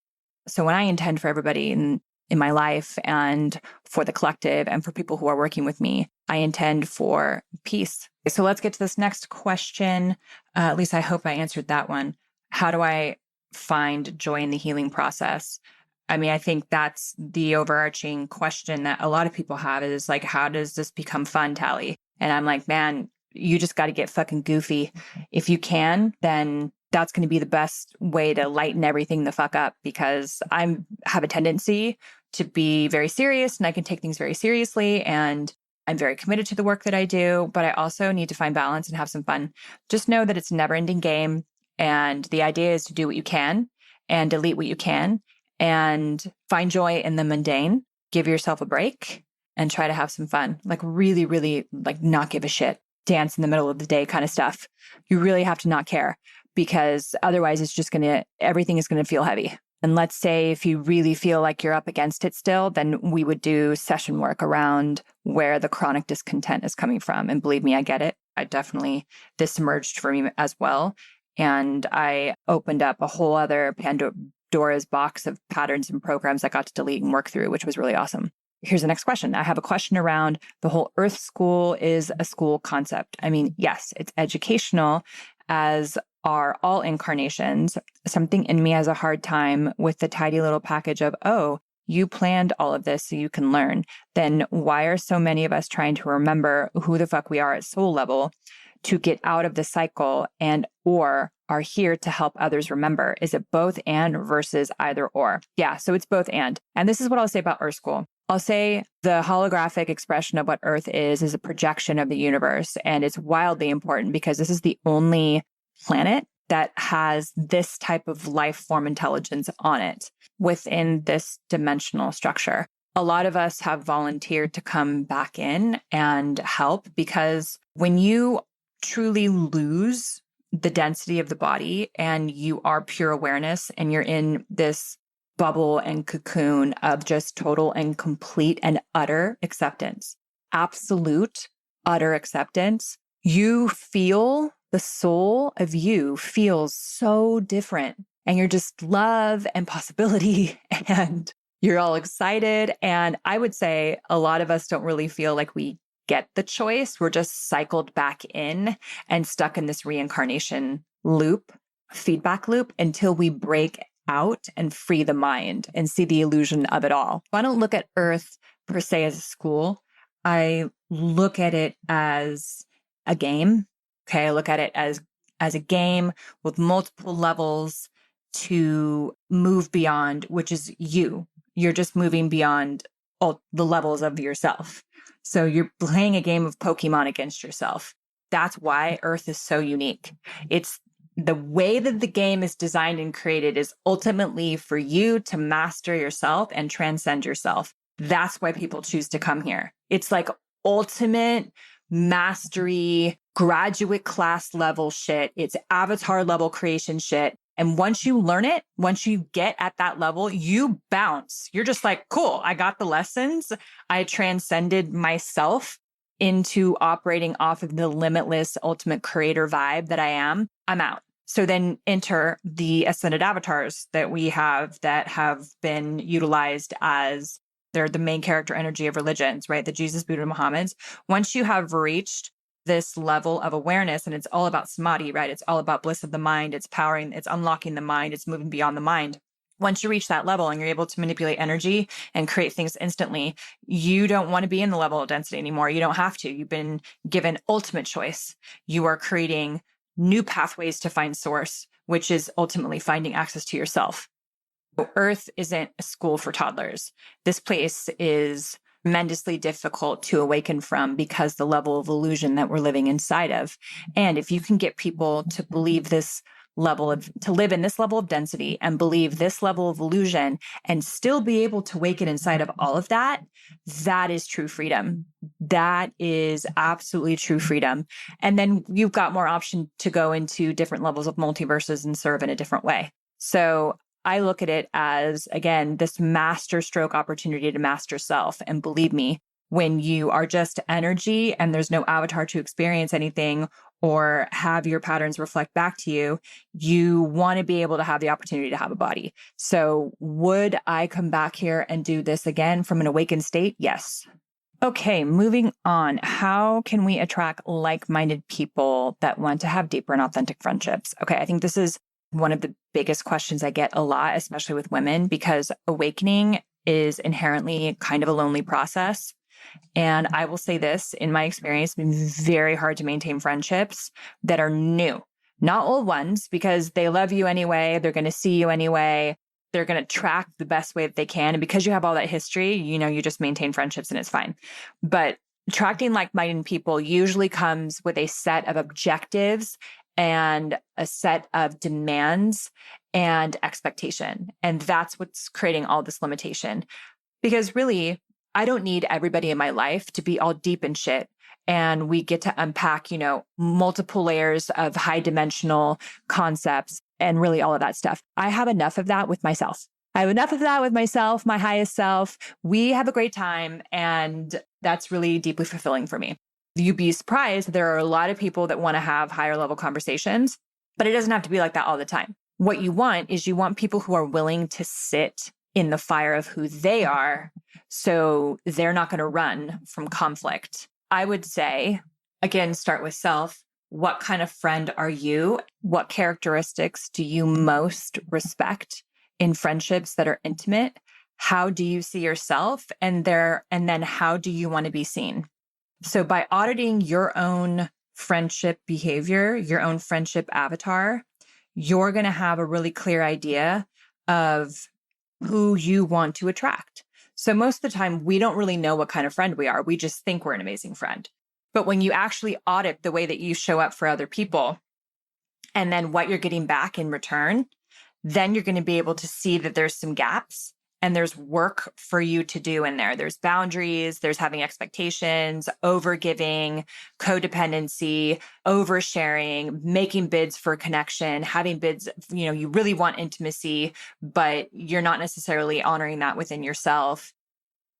So when I intend for everybody in my life, and for the collective, and for people who are working with me, I intend for peace. So let's get to this next question. At least I hope I answered that one. How do I find joy in the healing process? I mean, I think that's the overarching question that a lot of people have, is like, how does this become fun, Talie? And I'm like, man, you just got to get fucking goofy. If you can, then that's going to be the best way to lighten everything the fuck up, because I have a tendency to be very serious, and I can take things very seriously, and I'm very committed to the work that I do, but I also need to find balance and have some fun. Just know that it's a never ending game. And the idea is to do what you can and delete what you can, and find joy in the mundane, give yourself a break, and try to have some fun. Like really, really, like, not give a shit, dance in the middle of the day kind of stuff. You really have to not care, because otherwise it's just everything is going to feel heavy. And let's say if you really feel like you're up against it still, then we would do session work around where the chronic discontent is coming from. And believe me, I get it. This emerged for me as well. And I opened up a whole other Pandora's box of patterns and programs I got to delete and work through, which was really awesome. Here's the next question. I have a question around the whole Earth School is a school concept. I mean, yes, it's educational, as are all incarnations. Something in me has a hard time with the tidy little package of, oh, you planned all of this so you can learn. Then why are so many of us trying to remember who the fuck we are at soul level to get out of the cycle and or are here to help others remember? Is it both and versus either or? Yeah, so it's both and. And this is what I'll say about Earth School. I'll say the holographic expression of what Earth is a projection of the universe. And it's wildly important because this is the only planet that has this type of life form intelligence on it within this dimensional structure. A lot of us have volunteered to come back in and help because when you truly lose the density of the body and you are pure awareness and you're in this bubble and cocoon of just total and complete and utter acceptance, absolute utter acceptance, you feel the soul of you feels so different. And you're just love and possibility and you're all excited. And I would say a lot of us don't really feel like we get the choice. We're just cycled back in and stuck in this reincarnation loop, feedback loop, until we break out and free the mind and see the illusion of it all. I don't look at Earth per se as a school. I look at it as a game. Okay, I look at it as a game with multiple levels to move beyond, which is you. You're just moving beyond all the levels of yourself. So you're playing a game of Pokemon against yourself. That's why Earth is so unique. It's the way that the game is designed and created is ultimately for you to master yourself and transcend yourself. That's why people choose to come here. It's like ultimate mastery, graduate class level shit. It's avatar level creation shit. And once you learn it, once you get at that level, you bounce. You're just like, cool, I got the lessons. I transcended myself into operating off of the limitless ultimate creator vibe that I am. I'm out. So then enter the ascended avatars that we have that have been utilized as they're the main character energy of religions, right? The Jesus, Buddha, Muhammad's. Once you have reached this level of awareness, and it's all about samadhi, right? It's all about bliss of the mind. It's powering, it's unlocking the mind. It's moving beyond the mind. Once you reach that level and you're able to manipulate energy and create things instantly, you don't want to be in the level of density anymore. You don't have to. You've been given ultimate choice. You are creating new pathways to find source, which is ultimately finding access to yourself. Earth isn't a school for toddlers. This place is tremendously difficult to awaken from because the level of illusion that we're living inside of. And if you can get people to believe this level of, to live in this level of density and believe this level of illusion and still be able to awaken inside of all of that, that is true freedom. That is absolutely true freedom. And then you've got more option to go into different levels of multiverses and serve in a different way. So I look at it as, again, this master stroke opportunity to master self. And believe me, when you are just energy and there's no avatar to experience anything or have your patterns reflect back to you, you want to be able to have the opportunity to have a body. So would I come back here and do this again from an awakened state? Yes. Okay, moving on. How can we attract like-minded people that want to have deeper and authentic friendships? Okay, I think this is one of the biggest questions I get a lot, especially with women, because awakening is inherently kind of a lonely process. And I will say this, in my experience, it's been very hard to maintain friendships that are new, not old ones, because they love you anyway. They're going to see you anyway. They're going to track the best way that they can. And because you have all that history, you just maintain friendships and it's fine. But attracting like-minded people usually comes with a set of objectives and a set of demands and expectation. And that's what's creating all this limitation. Because really, I don't need everybody in my life to be all deep in shit. And we get to unpack, multiple layers of high dimensional concepts and really all of that stuff. I have enough of that with myself. I have enough of that with myself, my highest self. We have a great time. And that's really deeply fulfilling for me. You'd be surprised. There are a lot of people that want to have higher level conversations, but it doesn't have to be like that all the time. What you want is you want people who are willing to sit in the fire of who they are. So they're not going to run from conflict. I would say, again, start with self. What kind of friend are you? What characteristics do you most respect in friendships that are intimate? How do you see yourself? And then how do you want to be seen? So by auditing your own friendship behavior, your own friendship avatar, you're going to have a really clear idea of who you want to attract. So most of the time, we don't really know what kind of friend we are. We just think we're an amazing friend. But when you actually audit the way that you show up for other people and then what you're getting back in return, then you're going to be able to see that there's some gaps and there's work for you to do in there. There's boundaries, there's having expectations, overgiving, codependency, oversharing, making bids for connection, having bids, you really want intimacy, but you're not necessarily honoring that within yourself.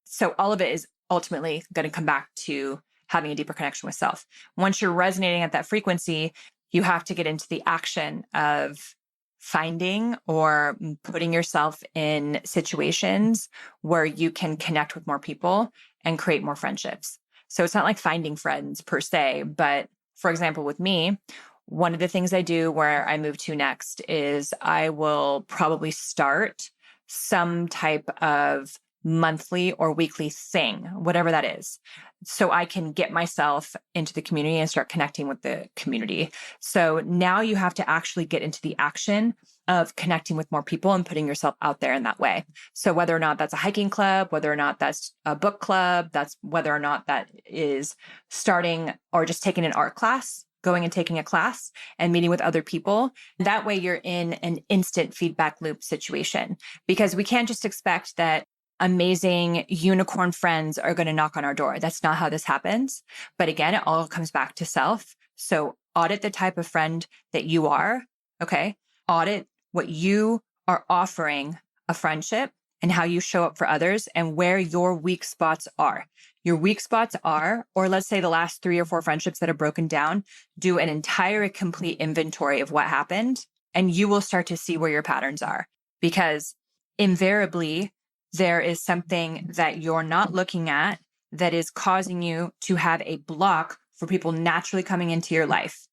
So all of it is ultimately going to come back to having a deeper connection with self. Once you're resonating at that frequency, you have to get into the action of finding or putting yourself in situations where you can connect with more people and create more friendships. So it's not like finding friends per se, but for example, with me, one of the things I do where I move to next is I will probably start some type of monthly or weekly thing, whatever that is, so I can get myself into the community and start connecting with the community. So now you have to actually get into the action of connecting with more people and putting yourself out there in that way. So whether or not that's a hiking club, whether or not that's a book club, that's whether or not that is starting or just taking an art class, going and taking a class and meeting with other people. That way you're in an instant feedback loop situation, because we can't just expect that amazing unicorn friends are going to knock on our door. That's not how this happens. But again, it all comes back to self. So audit the type of friend that you are. Okay. Audit what you are offering a friendship and how you show up for others and where your weak spots are. Your weak spots are, or let's say the last 3 or 4 friendships that are broken down, do an entire complete inventory of what happened, and you will start to see where your patterns are, because invariably there is something that you're not looking at that is causing you to have a block for people naturally coming into your life.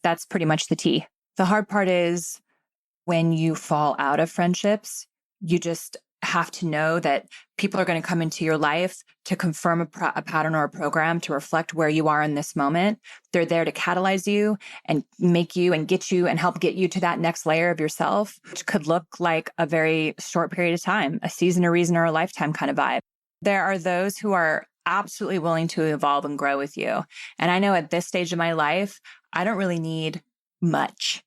That's pretty much the tea. The hard part is when you fall out of friendships, you just have to know that people are going to come into your life to confirm a pattern or a program to reflect where you are in this moment. They're there to catalyze you and make you and get you and help get you to that next layer of yourself, which could look like a very short period of time, a season, a reason, or a lifetime kind of vibe. There are those who are absolutely willing to evolve and grow with you. And I know at this stage of my life, I don't really need much,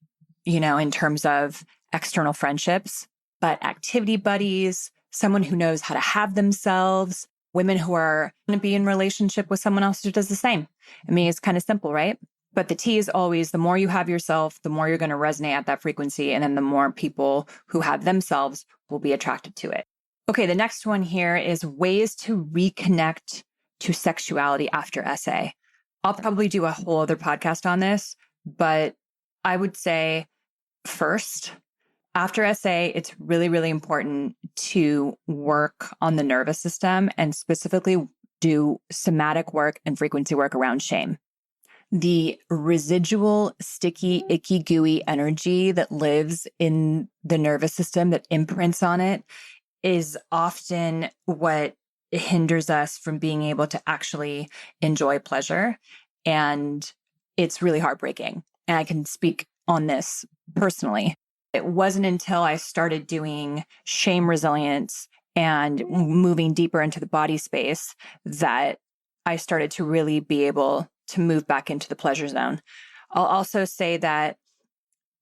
in terms of external friendships, but activity buddies, someone who knows how to have themselves, women who are going to be in relationship with someone else who does the same. I mean, it's kind of simple, right? But the T is always the more you have yourself, the more you're going to resonate at that frequency. And then the more people who have themselves will be attracted to it. Okay, the next one here is ways to reconnect to sexuality after SA. I'll probably do a whole other podcast on this, but I would say first, after SA, it's really, really important to work on the nervous system and specifically do somatic work and frequency work around shame. The residual, sticky, icky, gooey energy that lives in the nervous system that imprints on it is often what hinders us from being able to actually enjoy pleasure. And it's really heartbreaking. And I can speak on this personally. It wasn't until I started doing shame resilience and moving deeper into the body space that I started to really be able to move back into the pleasure zone. I'll also say that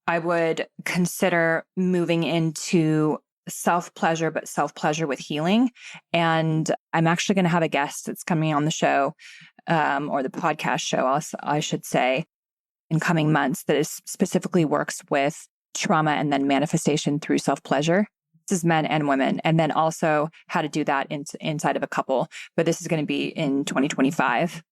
I would consider moving into self-pleasure, but self-pleasure with healing. And I'm actually going to have a guest that's coming on the show, or the podcast show, I should say, in coming months that is specifically works with trauma and then manifestation through self-pleasure. This is men and women, and then also how to do that inside of a couple. But this is going to be in 2025.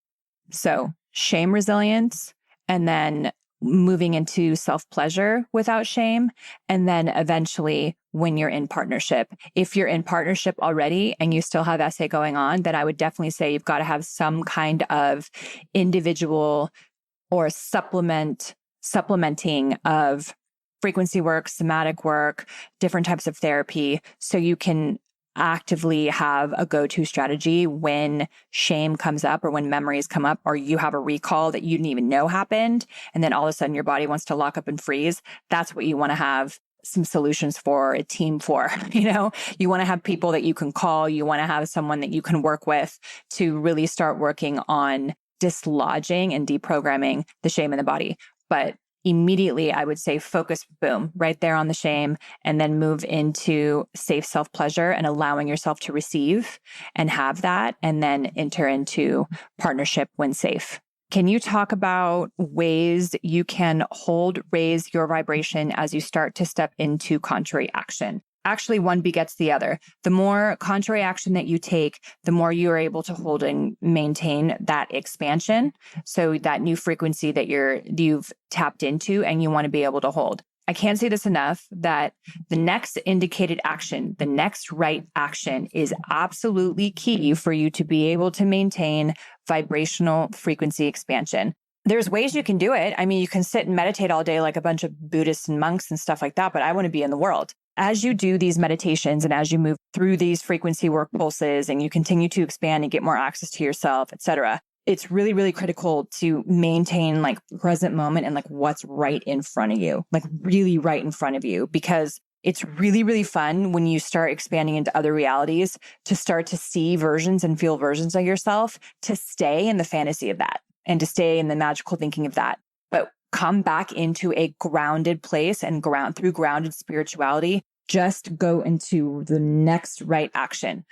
So shame resilience, and then moving into self-pleasure without shame. And then eventually when you're in partnership, if you're in partnership already and you still have SA going on, then I would definitely say you've got to have some kind of individual or supplementing of frequency work, somatic work, different types of therapy, so you can actively have a go-to strategy when shame comes up or when memories come up, or you have a recall that you didn't even know happened. And then all of a sudden your body wants to lock up and freeze. That's what you want to have some solutions for, a team for. You want to have people that you can call. You want to have someone that you can work with to really start working on dislodging and deprogramming the shame in the body. But immediately, I would say focus, boom, right there on the shame, and then move into safe self-pleasure and allowing yourself to receive and have that, and then enter into partnership when safe. Can you talk about ways you can raise your vibration as you start to step into contrary action? Actually, one begets the other. The more contrary action that you take, the more you are able to hold and maintain that expansion. So that new frequency that you've tapped into and you want to be able to hold. I can't say this enough that the next indicated action, the next right action is absolutely key for you to be able to maintain vibrational frequency expansion. There's ways you can do it. I mean, you can sit and meditate all day like a bunch of Buddhists and monks and stuff like that, but I want to be in the world. As you do these meditations and as you move through these frequency work pulses and you continue to expand and get more access to yourself, et cetera, it's really, really critical to maintain like present moment and like what's right in front of you, like really right in front of you, because it's really, really fun when you start expanding into other realities to start to see versions and feel versions of yourself, to stay in the fantasy of that and to stay in the magical thinking of that. But come back into a grounded place and through grounded spirituality, just go into the next right action.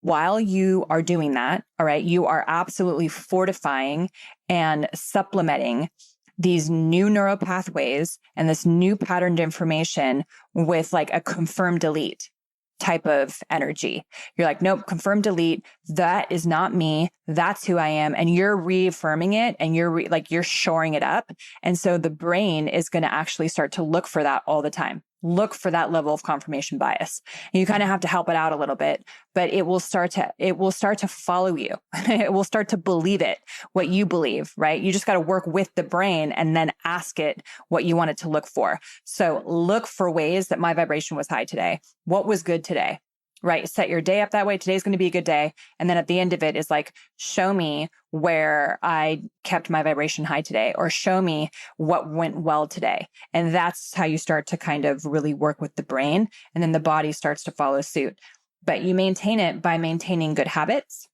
While you are doing that, all right, you are absolutely fortifying and supplementing these new neural pathways and this new patterned information with like a confirm delete type of energy. You're like, nope, confirm delete. That is not me. That's who I am. And you're reaffirming it and you're shoring it up. And so the brain is going to actually start to look for that all the time. Look for that level of confirmation bias. And you kind of have to help it out a little bit, but it will start to follow you. It will start to believe it, what you believe, right? You just got to work with the brain and then ask it what you want it to look for. So look for ways that my vibration was high today. What was good today, right? Set your day up that way. Today's going to be a good day. And then at the end of it is like, show me where I kept my vibration high today, or show me what went well today. And that's how you start to kind of really work with the brain. And then the body starts to follow suit. But you maintain it by maintaining good habits,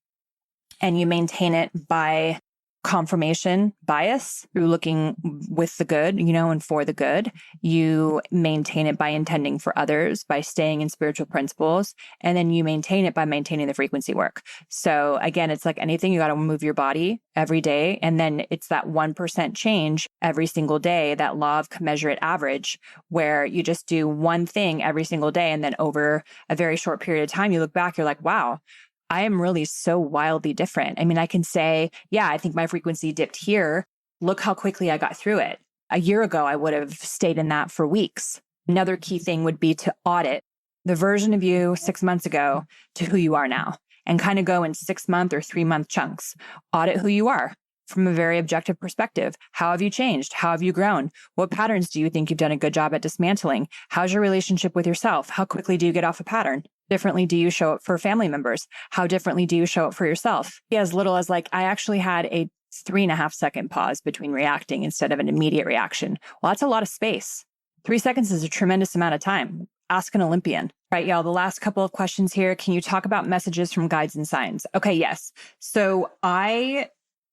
and you maintain it by confirmation bias through looking with the good, and for the good. You maintain it by intending for others, by staying in spiritual principles, and then you maintain it by maintaining the frequency work. So again, it's like anything, you got to move your body every day. And then it's that 1% change every single day, that law of commensurate average, where you just do one thing every single day. And then over a very short period of time, you look back, you're like, wow, I am really so wildly different. I mean, I can say, yeah, I think my frequency dipped here. Look how quickly I got through it. A year ago, I would have stayed in that for weeks. Another key thing would be to audit the version of you 6 months ago to who you are now, and kind of go in 6-month or 3-month chunks. Audit who you are from a very objective perspective. How have you changed? How have you grown? What patterns do you think you've done a good job at dismantling? How's your relationship with yourself? How quickly do you get off a pattern? Differently do you show up for family members? How differently do you show up for yourself? As little as like, I actually had a 3.5 second pause between reacting instead of an immediate reaction. Well, that's a lot of space. 3 seconds is a tremendous amount of time. Ask an Olympian. Right, y'all, the last couple of questions here. Can you talk about messages from guides and signs? Okay, yes. So I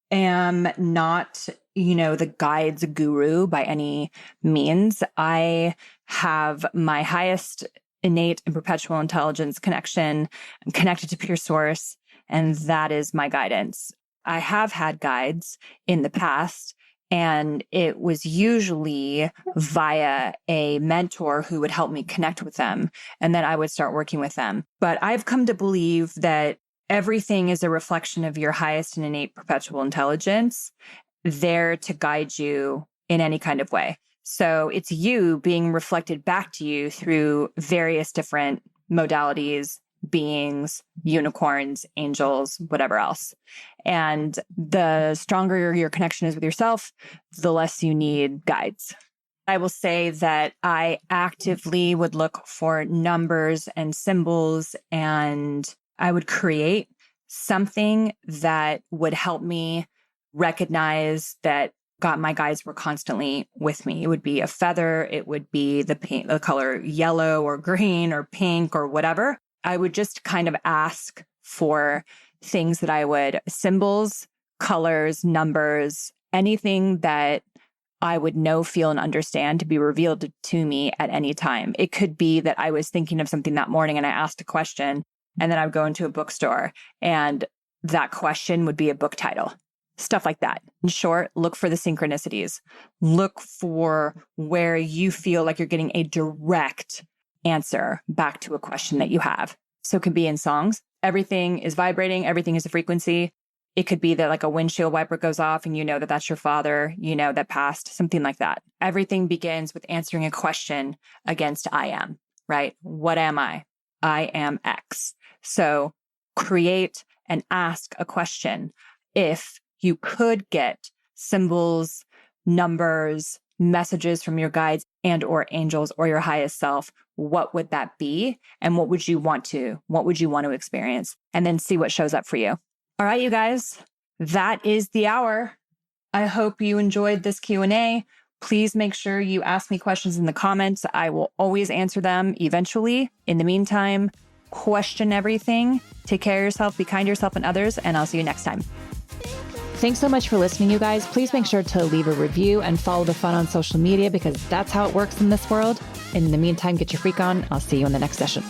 am not, the guides guru by any means. I have my highest innate and perpetual intelligence connection. I'm connected to pure source, and that is my guidance. I have had guides in the past, And it was usually via a mentor who would help me connect with them. And then I would start working with them. But I've come to believe that everything is a reflection of your highest and innate perpetual intelligence, there to guide you in any kind of way. So it's you being reflected back to you through various different modalities, beings, unicorns, angels, whatever else. And the stronger your connection is with yourself, the less you need guides. I will say that I actively would look for numbers and symbols, and I would create something that would help me recognize that my guides were constantly with me. It would be a feather. It would be the color yellow or green or pink or whatever. I would just kind of ask for things that symbols, colors, numbers, anything that I would know, feel, and understand to be revealed to me at any time. It could be that I was thinking of something that morning and I asked a question, and then I would go into a bookstore and that question would be a book title. Stuff like that. In short, look for the synchronicities. Look for where you feel like you're getting a direct answer back to a question that you have. So it could be in songs. Everything is vibrating. Everything is a frequency. It could be that like a windshield wiper goes off and you know that that's your father, you know, that passed, something like that. Everything begins with answering a question against I am, right? What am I? I am X. So create and ask a question. If you could get symbols, numbers, messages from your guides and or angels or your highest self, what would that be? And what would you want to experience? And then see what shows up for you. All right, you guys, that is the hour. I hope you enjoyed this Q&A. Please make sure you ask me questions in the comments. I will always answer them eventually. In the meantime, question everything. Take care of yourself, be kind to yourself and others, and I'll see you next time. Thanks so much for listening, you guys. Please make sure to leave a review and follow the fun on social media because that's how it works in this world. In the meantime, get your freak on. I'll see you in the next session.